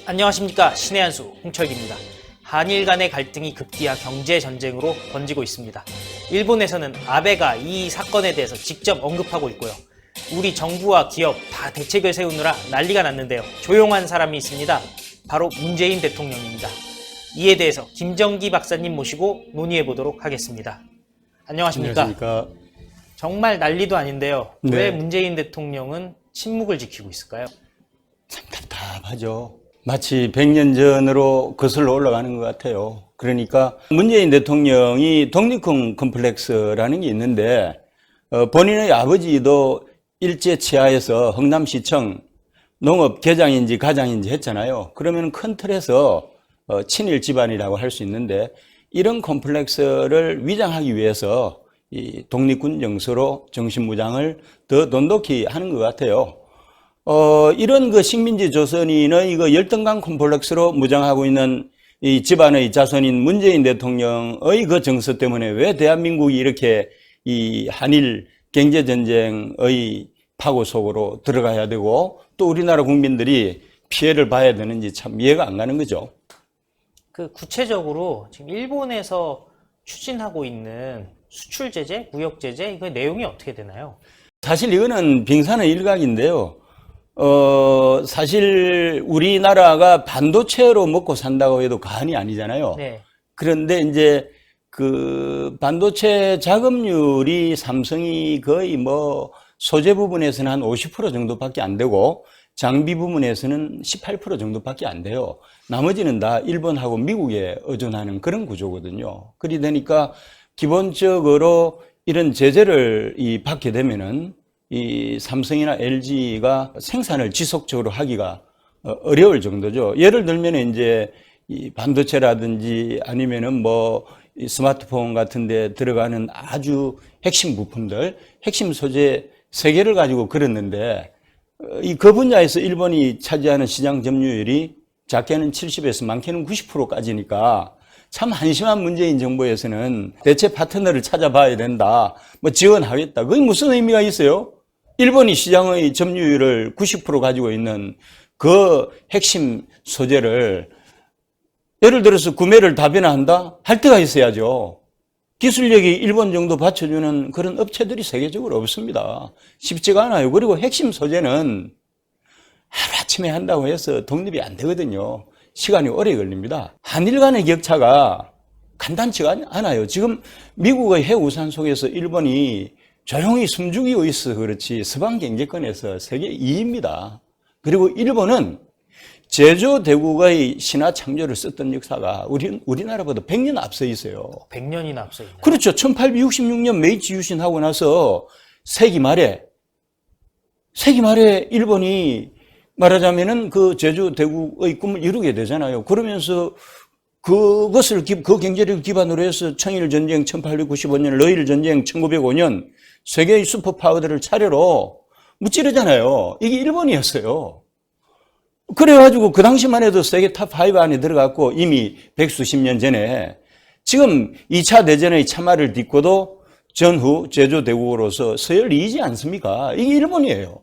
안녕하십니까. 신의 한수 홍철기입니다. 한일 간의 갈등이 급기야 경제 전쟁으로 번지고 있습니다. 일본에서는 아베가 이 사건에 대해서 직접 언급하고 있고요. 우리 정부와 기업 다 대책을 세우느라 난리가 났는데요. 조용한 사람이 있습니다. 바로 문재인 대통령입니다. 이에 대해서 김정기 박사님 모시고 논의해 보도록 하겠습니다. 안녕하십니까. 안녕하십니까. 정말 난리도 아닌데요. 네. 왜 문재인 대통령은 침묵을 지키고 있을까요? 참 답답하죠. 마치 100년 전으로 거슬러 올라가는 것 같아요. 그러니까 문재인 대통령이 독립군 컴플렉스라는 게 있는데 본인의 아버지도 일제 치하에서 흥남시청 농업 계장인지 가장인지 했잖아요. 그러면 큰 틀에서 친일 집안이라고 할 수 있는데 이런 컴플렉스를 위장하기 위해서 이 독립군 정서로 정신무장을 더 돈독히 하는 것 같아요. 이런 그 식민지 조선인의 이거 열등감 콤플렉스로 무장하고 있는 이 집안의 자손인 문재인 대통령의 그 정서 때문에 왜 대한민국이 이렇게 이 한일 경제전쟁의 파고 속으로 들어가야 되고 또 우리나라 국민들이 피해를 봐야 되는지 참 이해가 안 가는 거죠. 그 구체적으로 지금 일본에서 추진하고 있는 수출 제재, 무역 제재, 이거 내용이 어떻게 되나요? 사실 이거는 빙산의 일각인데요. 사실 우리나라가 반도체로 먹고 산다고 해도 과언이 아니잖아요. 네. 그런데 이제 그 반도체 자금률이 삼성이 거의 뭐 소재 부분에서는 한 50% 정도밖에 안 되고 장비 부분에서는 18% 정도밖에 안 돼요. 나머지는 다 일본하고 미국에 의존하는 그런 구조거든요. 그리 되니까 기본적으로 이런 제재를 받게 되면은 이 삼성이나 LG가 생산을 지속적으로 하기가 어려울 정도죠. 예를 들면 이제 이 반도체라든지 아니면은 뭐 스마트폰 같은 데 들어가는 아주 핵심 부품들, 핵심 소재 3개를 가지고 그렸는데 그 분야에서 일본이 차지하는 시장 점유율이 작게는 70에서 많게는 90%까지니까 참 한심한 문재인 정부에서는 대체 파트너를 찾아봐야 된다, 뭐 지원하겠다. 그게 무슨 의미가 있어요? 일본이 시장의 점유율을 90% 가지고 있는 그 핵심 소재를 예를 들어서 구매를 다변화한다? 할 때가 있어야죠. 기술력이 일본 정도 받쳐주는 그런 업체들이 세계적으로 없습니다. 쉽지가 않아요. 그리고 핵심 소재는 하루아침에 한다고 해서 독립이 안 되거든요. 시간이 오래 걸립니다. 한일 간의 격차가 간단치가 않아요. 지금 미국의 핵우산 속에서 일본이 조용히 숨죽이고 있어서 그렇지 서방 경제권에서 세계 2위입니다. 그리고 일본은 제조 대국의 신화 창조를 썼던 역사가 우리나라보다 100년 앞서 있어요. 100년이나 앞서 있나요? 그렇죠. 1866년 메이지 유신하고 나서 세기 말에 일본이 말하자면은 그 제조 대국의 꿈을 이루게 되잖아요. 그러면서 그 경제력을 기반으로 해서 청일 전쟁 1895년, 러일 전쟁 1905년 세계의 슈퍼파워들을 차례로 무찌르잖아요. 이게 일본이었어요. 그래가지고 그 당시만 해도 세계 탑5 안에 들어갔고 이미 백수십 년 전에 지금 2차 대전의 참화를 딛고도 전후 제조대국으로서 서열이지 않습니까? 이게 일본이에요.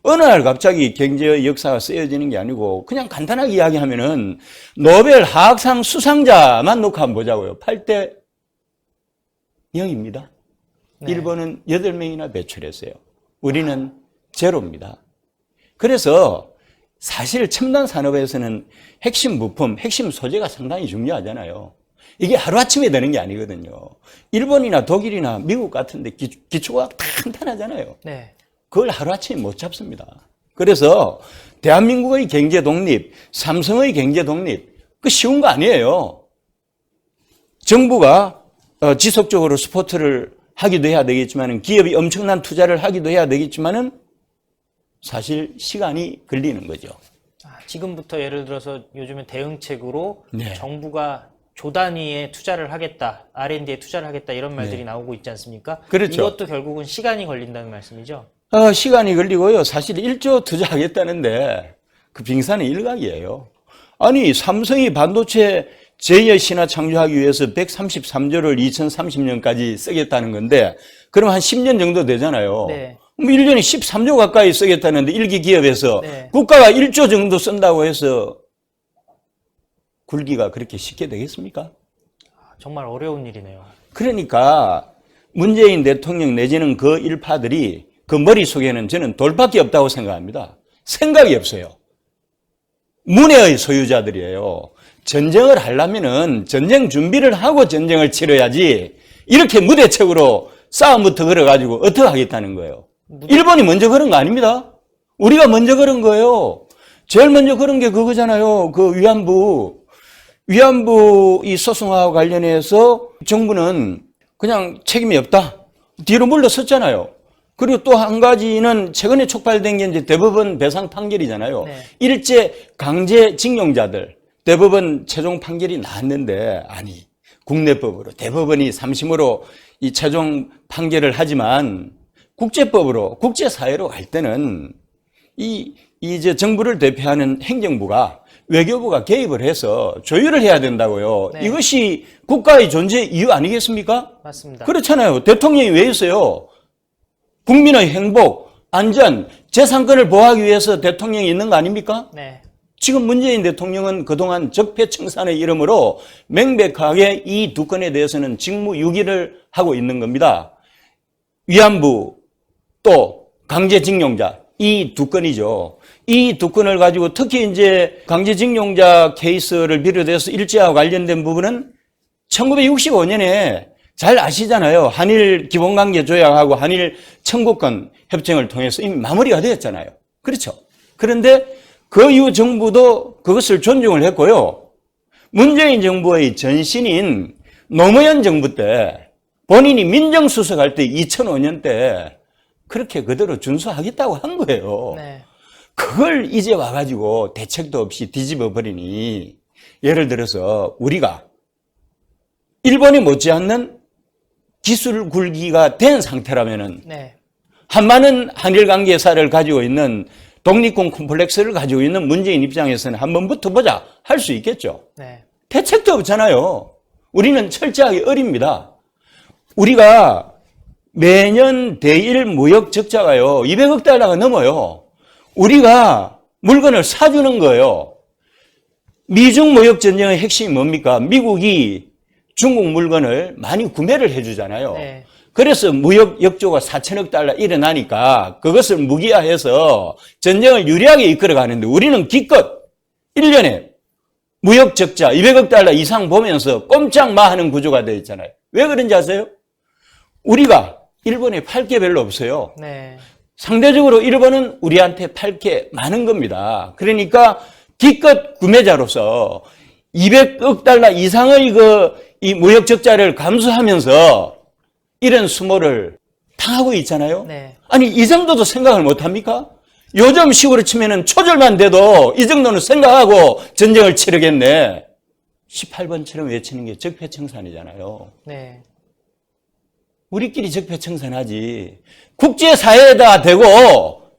어느 날 갑자기 경제의 역사가 쓰여지는 게 아니고 그냥 간단하게 이야기하면은 노벨 화학상 수상자만 놓고 한번 보자고요. 8대 0입니다. 네. 일본은 8명이나 배출했어요. 우리는 제로입니다. 그래서 사실 첨단 산업에서는 핵심 부품, 핵심 소재가 상당히 중요하잖아요. 이게 하루아침에 되는 게 아니거든요. 일본이나 독일이나 미국 같은 데 기초가 탄탄하잖아요. 네. 그걸 하루아침에 못 잡습니다. 그래서 대한민국의 경제 독립, 삼성의 경제 독립, 그 쉬운 거 아니에요. 정부가 지속적으로 스포트를 하기도 해야 되겠지만 기업이 엄청난 투자를 하기도 해야 되겠지만은 사실 시간이 걸리는 거죠. 지금부터 예를 들어서 요즘은 대응책으로 네. 정부가 조 단위의 투자를 하겠다, R&D에 투자를 하겠다 이런 말들이 나오고 있지 않습니까? 그렇죠. 이것도 결국은 시간이 걸린다는 말씀이죠? 시간이 걸리고요. 사실 1조 투자하겠다는데 그 빙산의 일각이에요. 아니 삼성이 반도체 제2의 신화 창조하기 위해서 133조를 2030년까지 쓰겠다는 건데 그럼 한 10년 정도 되잖아요. 네. 1년에 13조 가까이 쓰겠다는데 일기 기업에서 네. 국가가 1조 정도 쓴다고 해서 굴기가 그렇게 쉽게 되겠습니까? 정말 어려운 일이네요. 그러니까 문재인 대통령 내지는 그 일파들이 그 머릿속에는 저는 돌밖에 없다고 생각합니다. 생각이 없어요. 문해의 소유자들이에요. 전쟁을 하려면은 전쟁 준비를 하고 전쟁을 치러야지 이렇게 무대책으로 싸움부터 걸어가지고 어떻게 하겠다는 거예요. 일본이 먼저 그런 거 아닙니다. 우리가 먼저 그런 거예요. 제일 먼저 그런 게 그거잖아요. 그 위안부 이 소송하고 관련해서 정부는 그냥 책임이 없다. 뒤로 물러섰잖아요. 그리고 또 한 가지는 최근에 촉발된 게 이제 대법원 배상 판결이잖아요. 네. 일제 강제징용자들 대법원 최종 판결이 나왔는데 아니 국내법으로 대법원이 3심으로 이 최종 판결을 하지만 국제법으로 국제사회로 갈 때는 이제 정부를 대표하는 행정부가 외교부가 개입을 해서 조율을 해야 된다고요. 네. 이것이 국가의 존재 이유 아니겠습니까? 맞습니다. 그렇잖아요. 대통령이 왜 있어요? 국민의 행복, 안전, 재산권을 보호하기 위해서 대통령이 있는 거 아닙니까? 네. 지금 문재인 대통령은 그동안 적폐청산의 이름으로 명백하게 이 두 건에 대해서는 직무유기를 하고 있는 겁니다. 위안부 또 강제징용자 이 두 건이죠. 이 두 건을 가지고 특히 이제 강제징용자 케이스를 비롯해서 일제와 관련된 부분은 1965년에 잘 아시잖아요. 한일 기본관계 조약하고 한일 청구권 협정을 통해서 이미 마무리가 되었잖아요. 그렇죠. 그런데 그 이후 정부도 그것을 존중을 했고요. 문재인 정부의 전신인 노무현 정부 때 본인이 민정수석할 때 2005년 때 그렇게 그대로 준수하겠다고 한 거예요. 네. 그걸 이제 와가지고 대책도 없이 뒤집어 버리니 예를 들어서 우리가 일본이 못지않는 기술 굴기가 된 상태라면은 네. 한많은 한일 관계사를 가지고 있는 독립군 콤플렉스를 가지고 있는 문재인 입장에서는 한번 붙어보자 할 수 있겠죠. 네. 대책도 없잖아요. 우리는 철저하게 어립니다. 우리가 매년 대일 무역 적자가요 200억 달러가 넘어요. 우리가 물건을 사주는 거예요. 미중 무역 전쟁의 핵심이 뭡니까? 미국이 중국 물건을 많이 구매를 해주잖아요. 네. 그래서 무역 역조가 4천억 달러 일어나니까 그것을 무기화해서 전쟁을 유리하게 이끌어가는데 우리는 기껏 1년에 무역 적자 200억 달러 이상 보면서 꼼짝마 하는 구조가 되어 있잖아요. 왜 그런지 아세요? 우리가 일본에 팔 게 별로 없어요. 네. 상대적으로 일본은 우리한테 팔 게 많은 겁니다. 그러니까 기껏 구매자로서 200억 달러 이상의 이 무역 적자를 감수하면서 이런 수모를 당하고 있잖아요. 네. 아니 이 정도도 생각을 못 합니까? 요즘 식으로 치면은 초절만 돼도 이 정도는 생각하고 전쟁을 치르겠네. 18번처럼 외치는 게 적폐청산이잖아요. 네. 우리끼리 적폐청산하지. 국제사회에다 대고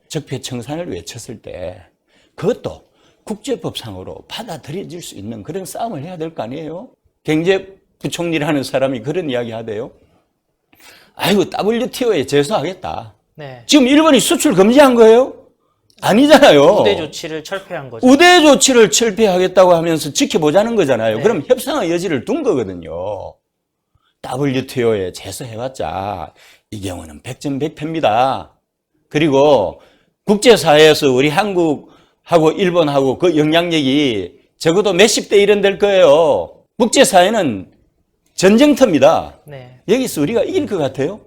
적폐청산을 외쳤을 때 그것도 국제법상으로 받아들여질 수 있는 그런 싸움을 해야 될 거 아니에요? 경제부총리를 하는 사람이 그런 이야기 하대요. 아이고 WTO에 제소하겠다. 네. 지금 일본이 수출 금지한 거예요? 아니잖아요. 우대 조치를 철폐한 거죠. 우대 조치를 철폐하겠다고 하면서 지켜보자는 거잖아요. 네. 그럼 협상의 여지를 둔 거거든요. WTO에 제소해봤자 이 경우는 백전백패입니다. 그리고 국제사회에서 우리 한국하고 일본하고 그 영향력이 적어도 몇십 대 1은 될 거예요. 국제사회는 전쟁터입니다. 네. 여기서 우리가 이길 것 같아요?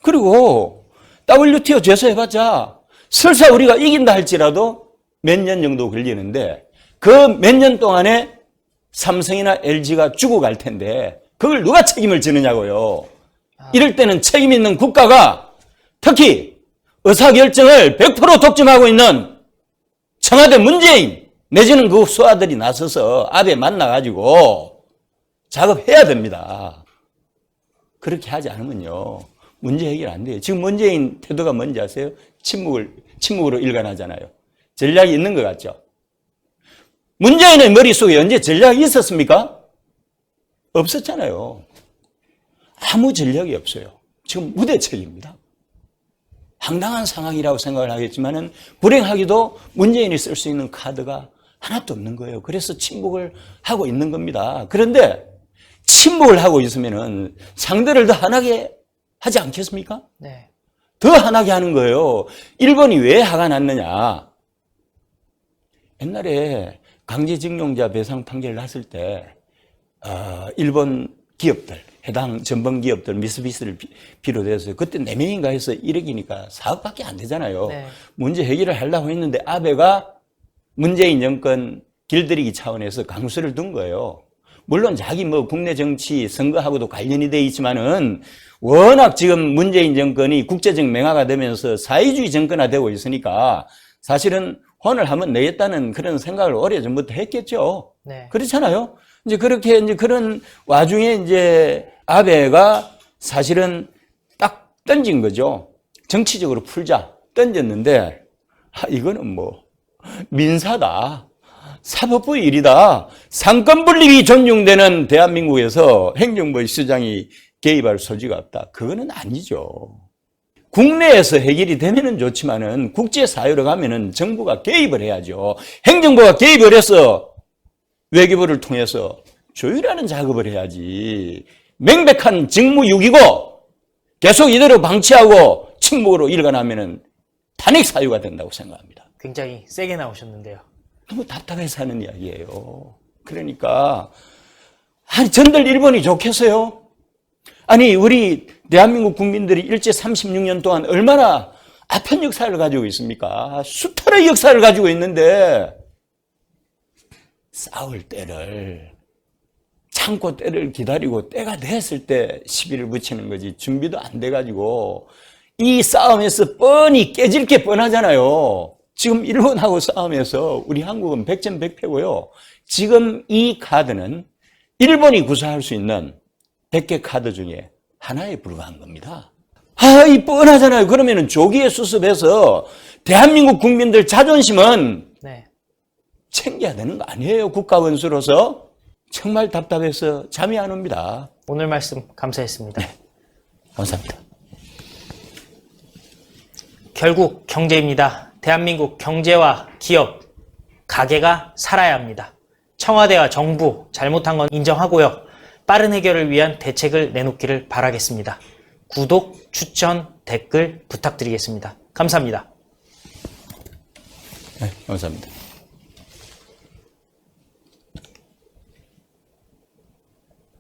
그리고 WTO 제소해봤자 설사 우리가 이긴다 할지라도 몇 년 정도 걸리는데 그 몇 년 동안에 삼성이나 LG가 죽어갈 텐데 그걸 누가 책임을 지느냐고요. 이럴 때는 책임 있는 국가가 특히 의사결정을 100% 독점하고 있는 청와대 문재인 내지는 그 수하들이 나서서 아베 만나가지고 작업해야 됩니다. 그렇게 하지 않으면요 문제 해결 안 돼요. 지금 문재인 태도가 뭔지 아세요? 침묵으로 일관하잖아요. 전략이 있는 것 같죠? 문재인의 머릿속에 언제 전략이 있었습니까? 없었잖아요. 아무 전략이 없어요. 지금 무대책입니다. 황당한 상황이라고 생각을 하겠지만은 불행하기도 문재인이 쓸 수 있는 카드가 하나도 없는 거예요. 그래서 침묵을 하고 있는 겁니다. 그런데 침묵을 하고 있으면은 상대를 더 화나게 하지 않겠습니까? 네. 더 화나게 하는 거예요. 일본이 왜 화가 났느냐? 옛날에 강제징용자 배상 판결을 났을 때 일본 기업들, 해당 전범 기업들, 미쓰비시를 비롯해서 그때 4명인가 해서 1억이니까 4억밖에 안 되잖아요. 네. 문제 해결을 하려고 했는데 아베가 문재인 정권 길들이기 차원에서 강수를 둔 거예요. 물론 자기 뭐 국내 정치 선거하고도 관련이 돼 있지만은 워낙 지금 문재인 정권이 국제적 맹화가 되면서 사회주의 정권화되고 있으니까 사실은 혼을 한번 내겠다는 그런 생각을 오래전부터 했겠죠. 네. 그렇잖아요. 이제 그렇게 이제 그런 와중에 이제 아베가 사실은 딱 던진 거죠. 정치적으로 풀자 던졌는데 이거는 뭐 민사다. 사법부의 일이다. 상권분립이 존중되는 대한민국에서 행정부의 수장이 개입할 소지가 없다. 그거는 아니죠. 국내에서 해결이 되면은 좋지만은 국제사회로 가면은 정부가 개입을 해야죠. 행정부가 개입을 해서 외교부를 통해서 조율하는 작업을 해야지. 명백한 직무유기고 계속 이대로 방치하고 침묵으로 일관하면은 탄핵 사유가 된다고 생각합니다. 굉장히 세게 나오셨는데요. 너무 답답해서 하는 이야기예요. 그러니까 아니 전들 일본이 좋겠어요? 아니 우리 대한민국 국민들이 일제 36년 동안 얼마나 아픈 역사를 가지고 있습니까? 수탈의 역사를 가지고 있는데 싸울 때를 참고 때를 기다리고 때가 됐을 때 시비를 붙이는 거지 준비도 안 돼가지고 이 싸움에서 뻔히 깨질 게 뻔하잖아요. 지금 일본하고 싸움에서 우리 한국은 백전백패고요. 지금 이 카드는 일본이 구사할 수 있는 100개 카드 중에 하나에 불과한 겁니다. 이 뻔하잖아요. 그러면은 조기에 수습해서 대한민국 국민들 자존심은 네. 챙겨야 되는 거 아니에요. 국가원수로서. 정말 답답해서 잠이 안 옵니다. 오늘 말씀 감사했습니다. 감사합니다. 결국 경제입니다. 대한민국 경제와 기업, 가게가 살아야 합니다. 청와대와 정부 잘못한 건 인정하고요. 빠른 해결을 위한 대책을 내놓기를 바라겠습니다. 구독, 추천, 댓글 부탁드리겠습니다. 감사합니다. 네, 감사합니다.